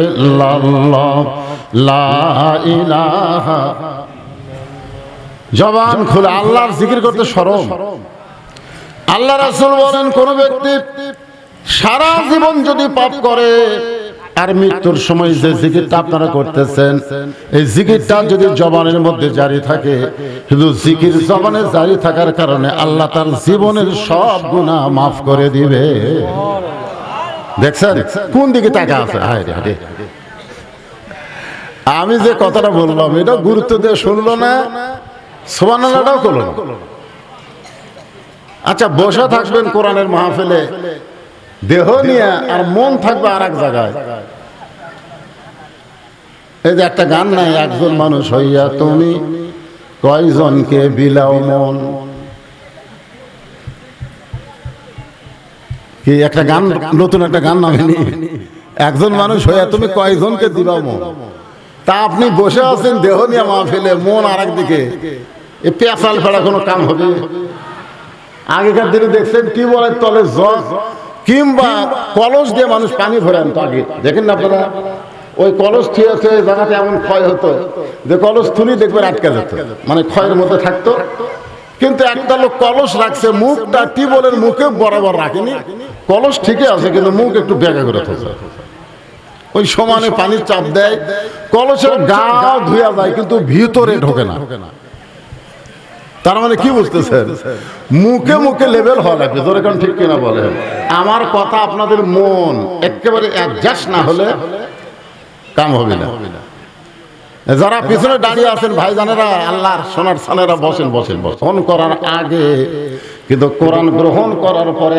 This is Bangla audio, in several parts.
ইল্লাল্লাহ লা ইলাহা। জবান খুলে আল্লাহর জিকির করতে শরম। আল্লাহ রাসূল বলেন, কোন ব্যক্তি সারা জীবন যদি পাপ করে আর মৃত্যুর সময় যে জিকিরটা আপনারা করতেছেন, এই জিকিরটা যদি জবানের মধ্যে জারি থাকে, শুধু জিকির জবানে জারি থাকার কারণে আল্লাহ তার জীবনের সব গুনাহ মাফ করে দিবে। দেখছেন কোন দিকে তাকা আছে? আমি যে কথাটা বললাম এটা গুরুত্ব দিয়ে শুনলো না, সুবহানাল্লাহটাও করলো না। আচ্ছা, বসে থাকবেন কোরআনের মাহফিলে দেহ নিয়ে আর মন থাকবে আর এক জায়গায়। এই যে একটা গান নাই, একজন মানুষ হইয়া তুমি কয়জনকে বিলাও মন। কি একটা গান, নতুন একটা গান নামেনি, একজন মানুষ হইয়া তুমি কয়জনকে দিবাও মন। তা আপনি বসে আছেন দেহ নিয়ে মাহফিলে, মন আর একদিকে, এ পেঁচাল ফেলা কোনো কাম হবে? আগেকার দিনে দেখছেন টিউবওয়েলের তলে জগ কিংবা কলস দিয়ে মানুষ পানি ভরে আনতো। আগে দেখেন না আপনারা, ওই কলস থুয়েছে জায়গাতে এমন ক্ষয় হতো যে কলস তুলি দেখবেন আটকে যেত, মানে ক্ষয়ের মধ্যে থাকতো। কিন্তু একটা লোক কলস রাখছে, মুখটা টিউবওয়েলের মুখে বরাবর রাখেনি, কলস ঠিকই আছে কিন্তু মুখ একটু বেঁকা করে থাকে। ওই সমানে পানির চাপ দেয়, কলসের গা ধুয়া যায় কিন্তু ভিতরে ঢোকে না। তার মানে কি বুঝতেছেন? মুখে মুখে লেভেল হওয়া লাগবে। জোরে কোন ঠিক কিনা বলেন? আমার কথা আপনাদের মন একেবারে অ্যাডজাস্ট না হলে কাম হবে না। যারা পিছনে দাঁড়িয়ে আছেন ভাইজানেরা, আল্লাহর সোনার সানেরা, বসেন বসেন বসেন। করার আগে কিন্তু কোরআন গ্রহণ করার পরে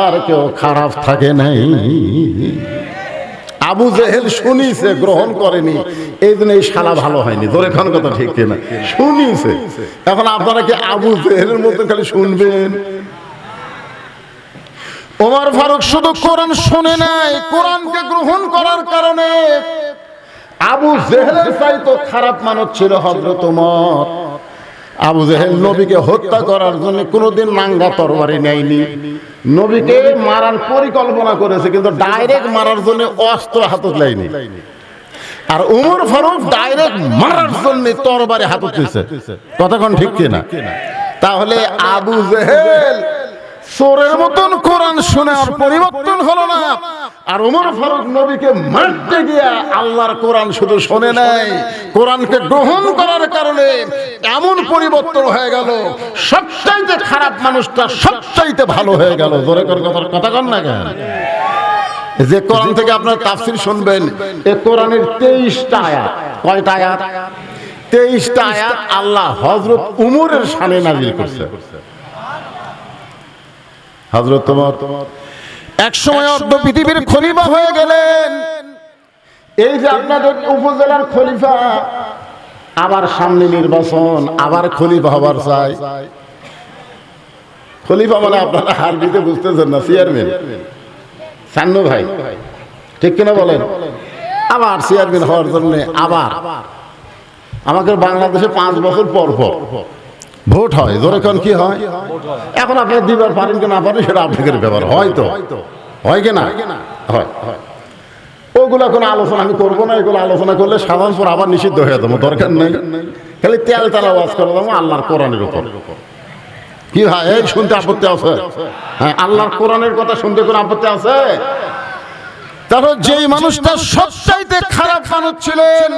আর কেউ খারাপ থাকে নাই। আবু জেহেল শুনিছে, গ্রহণ করেনি, এই জন্য এই শালা ভালো হয়নি। ধরে খান কথা ঠিক কিনা? শুনিছে। এখন আপনারা কি আবু জেহেলের মতো খালি শুনবেন? ওমর ফারুক শুধু কোরআন শুনে নাই, কোরআনকে গ্রহণ করার কারণে আবু জেহেলের চাইতো খারাপ মানুষ ছিল হযরত ওমর। আবু জেহেল নবীকে হত্যা করার জন্য কোনোদিন নাঙ্গা তরবারি নেয়নি, নবীকে মারার পরিকল্পনা করেছে কিন্তু ডাইরেক্ট মারার জন্য অস্ত্র হাতে নেয়নি। আর ওমর ফারুক ডাইরেক্ট মারার জন্য তরবারি হাতে তুলছে। কতক্ষণ ঠিক কিনা? তাহলে আবু জেহেল চোরের মতন কোরআন শুনে আর পরিবর্তন হলো না, আর ওমর ফারুক নবীকে মারতে গিয়া আল্লাহর কোরআন শুধু শুনে নাই, কোরআনকে গ্রহণ করার কারণে এমন পরিবর্তন হয়ে গেল, সবচাইতে খারাপ মানুষটা সবচাইতে ভালো হয়ে গেল। জোরে করে কথা কন না কেন? যে কোরআন থেকে আপনার তাফসীর শুনবেন, এই কোরআনের 23টা আয়াত। কয়টা আয়াত? 23টা আয়াত আল্লাহ হযরত উমরের শানে নাযিল করছে। হযরত ওমর একসময় অর্ধ পৃথিবীর খলিফা হয়ে গেলেন। এই যে আপনাদের উপজেলার খলিফা, আবার সামনে নির্বাচন, আবার খলিফা হবার চাই। খলিফা মানে আপনারা আরবিতে বুঝতেছেন না, চেয়ারম্যান। সান্নু ভাই ঠিক কিনা বলেন? আবার চেয়ারম্যান হওয়ার জন্য আবার আমাদের বাংলাদেশে 5 বছর পর পর ভোট হয়। জোরে কোন কি হয়? এখন আপনারা দিবার পারেন কি না পারেন সেটা আপনাদের ব্যাপার। হয়তো হয় কি না হয়, ওগুলা কোনো আলোচনা আমি করবো না। এগুলো আলোচনা করলে সাধারণ পর আবার নিষিদ্ধ হয়ে যাবো, দরকার নেই। খালি তেল তেল আওয়াজ করে দেবো আল্লাহর কোরআনের উপর। কি হয় এই শুনতে আপত্তি আছে? হ্যাঁ, আল্লাহর কোরআনের কথা শুনতে কোনো আপত্তি আছে? তারপর যেই মানুষটা সবচাইতে খারাপ মানুষ ছিলেন,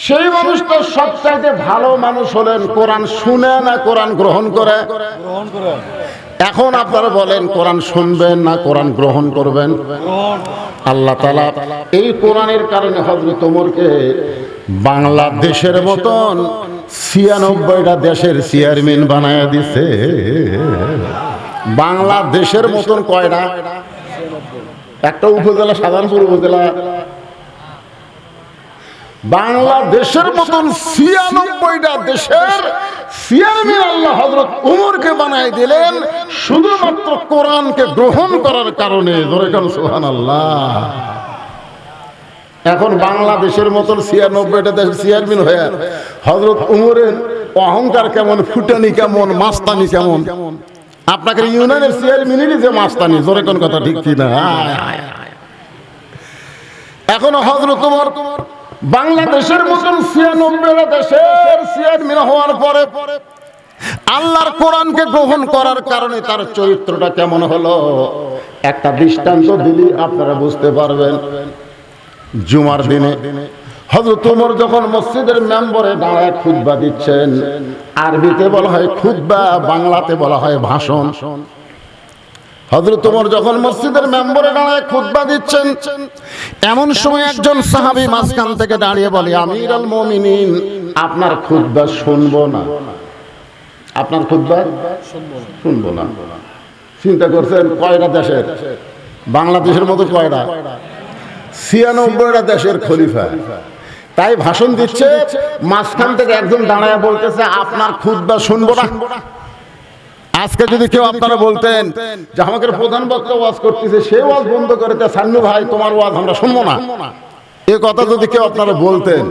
সেই মানুষটা সবচাইতে ভালো মানুষ হলেন কোরআন শুনে না কোরআন গ্রহণ করে। এখন আপনারা বলেন কোরআন শুনবেন না কোরআন গ্রহণ করবেন? আল্লাহ তাআলা এই কোরআনের কারণে হযরত ওমরকে বাংলাদেশের মতন 96টা দেশের চেয়ারম্যান বানায়া দিছে। বাংলাদেশের মতন কয়টা? একটা উপজেলা, সাধারণপুর উপজেলা। বাংলাদেশের মতন 96টা দেশের চেয়ারম্যান আল্লাহ হযরত ওমরকে বানায় দিলেন শুধুমাত্র কোরআনকে গ্রহণ করার কারণে। জোরে বলেন সুবহানাল্লাহ। এখন বাংলাদেশের মতন 96টা দেশের চেয়ারম্যান হয়ে হযরত ওমরের অহংকার কেমন, ফুটানি কেমন, মাস্তানি কেমন। আপনাকে ইউনিয়নের চেয়ারম্যানেরই যে মাস্তানি। জোরে কোন কথা ঠিক কিনা? এখনো হযরত ওমর বাংলাদেশের মতন ৯৬টা দেশের চেয়ারম্যান হওয়ার পরে আল্লাহর কোরআনকে গ্রহণ করার কারণে তার চরিত্রটা কেমন হলো একটা দৃষ্টান্ত দিলে আপনারা বুঝতে পারবেন। জুমার দিনে হযরত ওমর যখন মসজিদের মেম্বরে দাঁড়ায় খুতবা দিচ্ছেন, আরবিতে বলা হয় খুতবা, বাংলাতে বলা হয় ভাষণ। হযরত ওমর যখন মসজিদের মেম্বরে দাঁড়ায় খুতবা দিচ্ছেন, এমন সময় একজন সাহাবী মাঝখান থেকে দাঁড়িয়ে বলে, আমিরুল মুমিনিন, আপনার খুতবা শুনবো না। আপনার খুতবা শুনবো না। চিন্তা করছেন কয়টা দেশের? বাংলাদেশের মতো কয়টা? ৯৬টা দেশের খলিফা, তাই ভাষণ দিচ্ছে, মাঝখান থেকে একজন দাঁড়ায় বলতেছে আপনার খুতবা শুনবো না। আজকে যদি কেউ আপনারা বলতেন যে আমাদের প্রধান বক্তা ওয়াজ করতেছে, সে ওয়াজ বন্ধ করে তা সান্নু ভাই তোমার ওয়াজ আমরা শুনবো না, এ কথা যদি কেউ আপনারা বলতেন,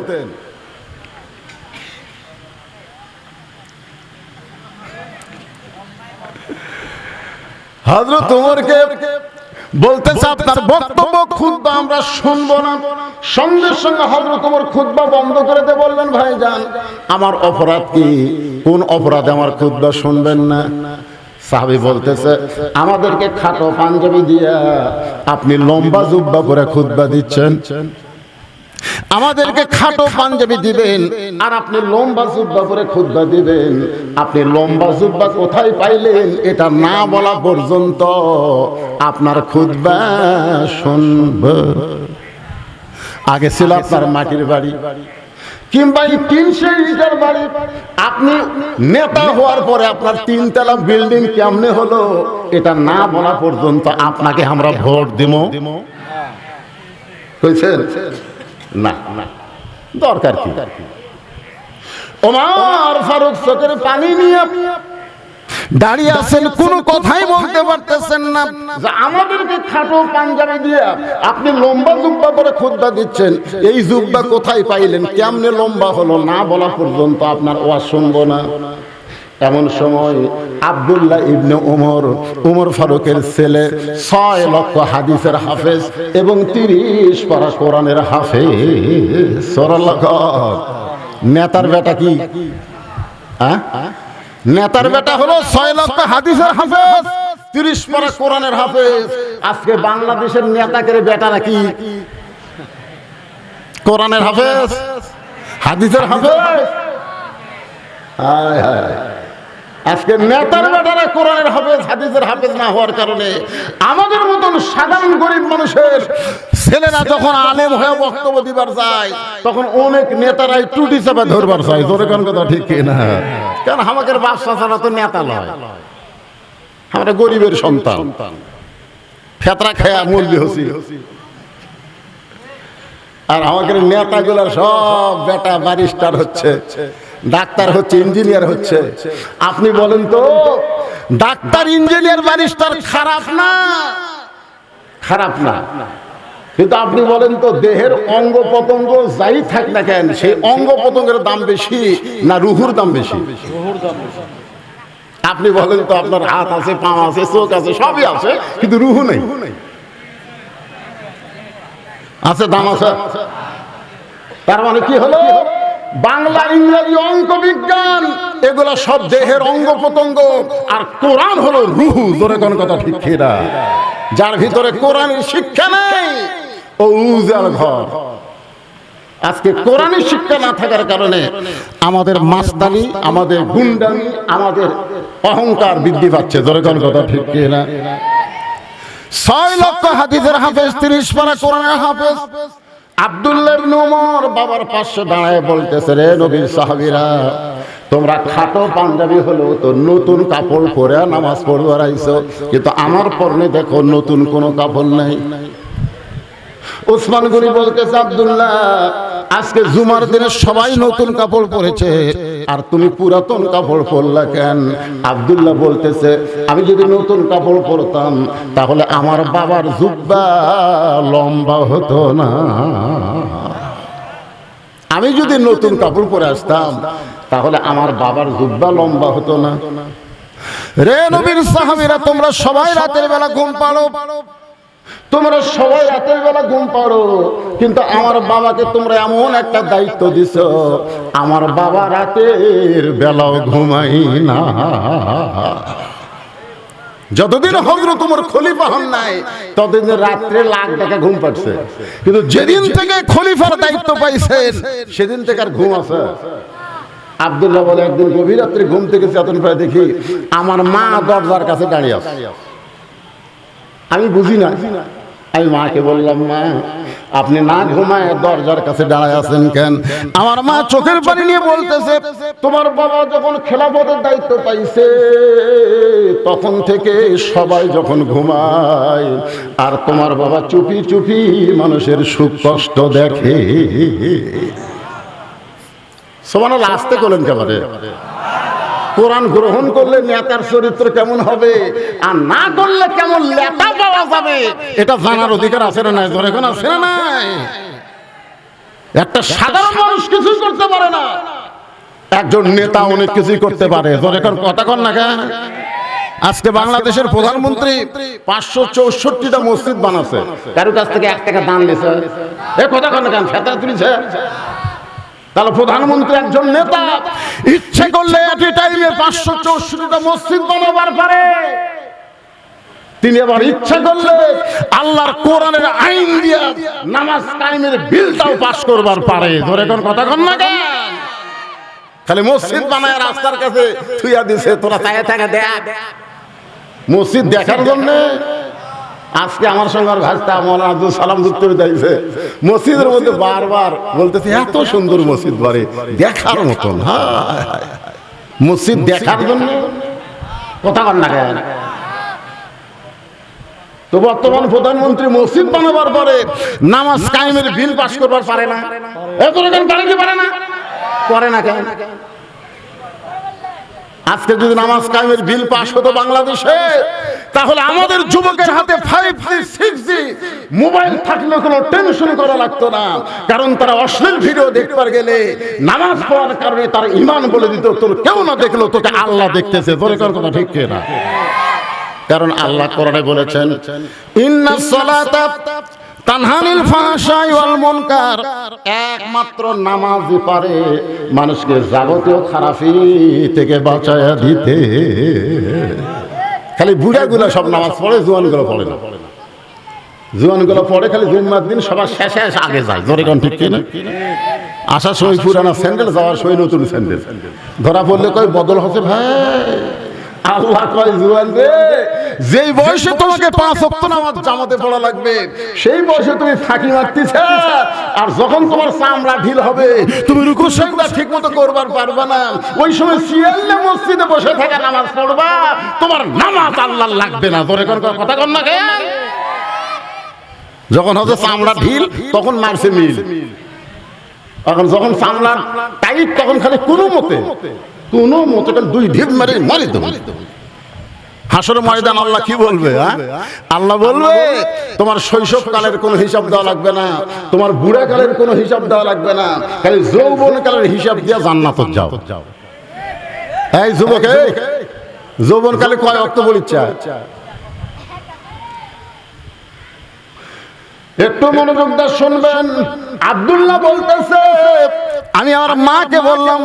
হযরত ওমরকে বলতেছে আপনার বক্তব্য খুতবা আমরা শুনবো না। সঙ্গে সঙ্গে হযরত ওমর খুতবা বন্ধ করে দিয়ে বললেন, ভাইজান আমার অপরাধ কি? কোন অপরাধে আমার খুতবা শুনবেন না? সাহাবী বলতেছে, আমাদেরকে খাটো পাঞ্জাবি দিয়া আপনি লম্বা জুব্বা পরে খুতবা দিচ্ছেন, আমাদেরকে খাটো পাঞ্জাবি দিবেন আর আপনি লম্বা জুব্বা পরে খুতবা দিবেন। আপনি লম্বা জুব্বা কোথায় পাইলেন এটা না বলা পর্যন্ত আপনার খুতবা শুনব। আগে ছিল আপনার মাটির বাড়ি কিংবা টিন শেডের বাড়ি, আপনি নেতা হওয়ার পরে আপনার ৩ তলা বিল্ডিং কেমনে হলো এটা না বলা পর্যন্ত আপনাকে আমরা ভোট দিব কইছেন না? দরকার কি? ওমর ফারুক চোখের পানি নিয়ে দাঁড়িয়ে আছেন, কোনো কথাই বলতে পারতেছেন না। যে আমাদেরকে খাটো পাঞ্জাবি দিয়ে আপনি লম্বা জুব্বা পরে খুতবা দিচ্ছেন, এই জুব্বা কোথায় পাইলেন, কেমনে লম্বা হলো, না বলা পর্যন্ত আপনার ওয়াজ শুনবো না। এমন সময় আব্দুল্লাহ ইবনে ওমর ফারুকের ছেলে ৬ লক্ষ হাদিসের হাফেজ এবং ৩০ পারা কোরআনের হাফেজ, নেতার বেটা কি? নেতার বেটা হলো ৬ লক্ষ হাদিসের হাফেজ, ৩০ পারা কোরআনের হাফেজ। আজকে বাংলাদেশের নেতাকে বেটারা কি? কোরআনের হাফেজ, হাদিসের হাফেজ। হায় হায়, আজকে নেতার বেটারা কোরআনের হাফেজ হাদিসের হাফেজ না হওয়ার কারণে আমাদের মতন সাধারণ গরিব মানুষের ছেলেরা যখন আলেম হয়ে বক্তব্য দিবার যায়, তখন অনেক নেতারাই টুটি চাপা ধরবার চায়। জোরে কোন কথা ঠিক না? কারণ আমাদের বাদশা ছাড়া তো নেতা নয়, আমরা গরিবের সন্তান, ফেতরা খেয়া মুরগি হসি। আর আমাদের নেতাগুলার সব বেটা ব্যারিস্টার হচ্ছে, ডাক্তার হচ্ছে, ইঞ্জিনিয়ার হচ্ছে। আপনি বলেন তো ডাক্তার, ইঞ্জিনিয়ার, ব্যারিস্টার খারাপ না? খারাপ না, কিন্তু আপনি বলেন তো দেহের অঙ্গ প্রত্যঙ্গ যাই থাক না কেন, সেই অঙ্গ প্রত্যঙ্গের দাম বেশি না রুহুর দাম বেশি? আপনি বলেন তো আপনার হাত আছে, পা আছে, চোখ আছে, সবই আছে, কিন্তু রুহু নেই। আছে, দাম আছে। তার মানে কি হলো? বাংলা, ইংরেজি, অঙ্ক, বিজ্ঞান এগুলো সব দেহের অঙ্গ প্রত্যঙ্গ, আর কোরআন হলো রুহু। জোরে কোন কথা ঠিক না? যার ভিতরে কোরআনের শিক্ষা নেই ও উজাড় ঘর। আজকে কোরআনের শিক্ষা না থাকার কারণে আমাদের মাস্তানি, আমাদের গুন্ডামি, আমাদের অহংকার বৃদ্ধি পাচ্ছে। জোরে কোন কথা ঠিক না? ৬ লক্ষ হাদিসের হাফেজ, ৩০ পারা কোরআনের হাফেজ আব্দুল্লাহ ইবনে ওমর বাবার পাশে দাঁড়ায় বলতেছে, রে নবীর সাহাবীরা, তোমরা খাটো পাঞ্জাবি হলেও তো নতুন কাপড় পরে নামাজ পড়বার আইছো, কিন্তু আমার পরনে দেখো নতুন কোনো কাপড় নাই। ওসমান গনি বলতেছে, আব্দুল্লাহ আজকে জুমার দিনে সবাই নতুন কাপড় পরেছে আর তুমি পুরাতন কাপড় পরলা কেন? আব্দুল্লাহ বলতেছে, আমি যদি নতুন কাপড় পরতাম তাহলে আমার বাবার জুব্বা লম্বা হতো না। আমি যদি নতুন কাপড় পরে আসতাম তাহলে আমার বাবার জুব্বা লম্বা হতো না। রে নবীর সাহাবীরা, তোমরা সবাই রাতের বেলা ঘুম পাড়ো, তোমরা সবাই রাতের বেলা ঘুম পাড়ো, কিন্তু আমার বাবাকে তোমরা এমন একটা দায়িত্ব দিছো, আমার বাবা রাতের বেলাও ঘুমাই না। যতদিন হযরত ওমর খলিফা হন নাই ততদিন রাত্রে লাখ টাকা ঘুম পাচ্ছে, কিন্তু যেদিন থেকে খলিফার দায়িত্ব পাইছেন সেদিন থেকে আর ঘুম আছে। আব্দুল্লাহ বলে, একদিন গভীর রাত্রে ঘুম থেকে চেতন পায় দেখি আমার মা দরজার কাছে দাঁড়িয়ে আছে। আমি বুঝি না, আমি মাকে বললাম, মা আপনি না ঘুমায় দরজার কাছে দাঁড়ায় আছেন কেন? আমার মা চোখের পানি নিয়ে বলতেছে, তোমার বাবা যখন খেলাফতের দায়িত্ব পাইছে তখন থেকে সবাই যখন ঘুমায়, আর তোমার বাবা চুপি চুপি মানুষের সুখ কষ্ট দেখে। সুবহানাল্লাহ, আসতে বলেন কেবারে। কোরআন গ্রহণ করলে নেতার চরিত্র কেমন হবে আর না করলে কেমন লেটা পাওয়া যাবে এটা জানার অধিকার আছে না নাই? ধরে কোন আছে না নাই? একটা সাধারণ মানুষ কিছু করতে পারে না, একজন নেতা অনেক কিছুই করতে পারে। ধরে কোন কথা কন না কেন? আজকে বাংলাদেশের প্রধানমন্ত্রী 564টা মসজিদ বানাচ্ছে, কারো কাছ থেকে 1 টাকা দান নিছে। এ কথা কন না কেন? ফেতা তুলিছে। তাহলে প্রধানমন্ত্রী একজন নেতা ইচ্ছে করলে একই টাইমে 564টা মসজিদ বানাবার পারে। তিনি আবার ইচ্ছা করলে আল্লাহর কোরআনের আইন দিয়ে নামাজ কায়েমের বিলটাও পাস করবার পারে। ধরে কোন কথা কন না কেন? খালি মসজিদ বানায় রাস্তার কাছে থুইয়া দিছে, তোরা চায়ে টাকা দেখ। মসজিদ দেখার জন্য আজকে আমার সঙ্গে ভাষা মৌলানা আব্দুল সালাম উত্তর দিয়েছে, মসজিদের মধ্যে বারবার বলতেছে এত সুন্দর মসজিদ বাড়ি দেখার মতন। মসজিদ দেখার জন্য কথা কন না কেন? তো বর্তমান প্রধানমন্ত্রী মসজিদ বানাবার পরে নামাজ কায়েমের বিল পাস করবার পারে না। করে না কেন? আজকে যদি নামাজ কায়েমের বিল পাস হতো বাংলাদেশে, তাহলে আমাদের যুবকের হাতে 5G 6G মোবাইল থাকলে কোনো টেনশন করা লাগতো না। কারণ তারা অশ্লীল ভিডিও দেখবার গেলে নামাজ পড়ার কারণে তার ঈমান বলে দিত, তোর কেউ না দেখলো তোকে আল্লাহ দেখতেছে। তোরে কোন কথা ঠিক না? কারণ আল্লাহ কোরআনে বলেছেন, ইন্নাস সালাতা তানহানিল ফাহশাই ওয়াল মুনকার, একমাত্র নামাজই পারে মানুষকে যাবতীয় খারাপি থেকে বাঁচায়া দিতে। খালি বুড়াগুলো সব নামাজ পড়ে, জোয়ানগুলো পড়ে না। জোয়ানগুলো পড়ে খালি জুম্মার দিন সবার শেষে আগে যায়। জোরে কোন ঠিক কিনা? আসার সময় পুরানা স্যান্ডেল, যাওয়ার সময় নতুন স্যান্ডেল। ধরা পড়লে কয় বদল হচ্ছে ভাই। আল্লাহ কয়, জুয়ান রে, যেই বয়সে তোমাকে 5 ওয়াক্ত নামাজ জামাতে পড়া লাগবে সেই বয়সে তুমি ফাঁকি মারতেছ, আর যখন তোমার চামড়া ঢিল হবে তুমি রুকু সিজদা ঠিকমতো করবার পারবে না, ওই সময় সিয়াল্লে মসজিদে বসে থাকা নামাজ পড়বা, তোমার নামাজ আল্লাহ লাগবে না। তোরে কোন কথা কন না কেন? যখন হচ্ছে চামড়া ঢিল তখন মারছে মিল, এখন যখন চামড়া টাইট তখন খালি কোনো মতে দুই ঢিপ মারি মারি দেবো। হাসর ময়দান আল্লাহ কি বলবে? আল্লাহ বলবে, তোমার শৈশব কালের কোনো হিসাব দেওয়া লাগবে না, তোমার বুড়া কালের কোনো হিসাব দেওয়া লাগবে না, খালি যৌবন কালের হিসাব দিয়ে জান্নাতে যাও। এই যুবক, যৌবন কালে কয় ওয়াক্ত পড়িচ্ছা? একটু মনোযোগ দিয়ে শুনবেন। আব্দুল্লাহ বলতেছে, আমি আমার মাকে বললাম,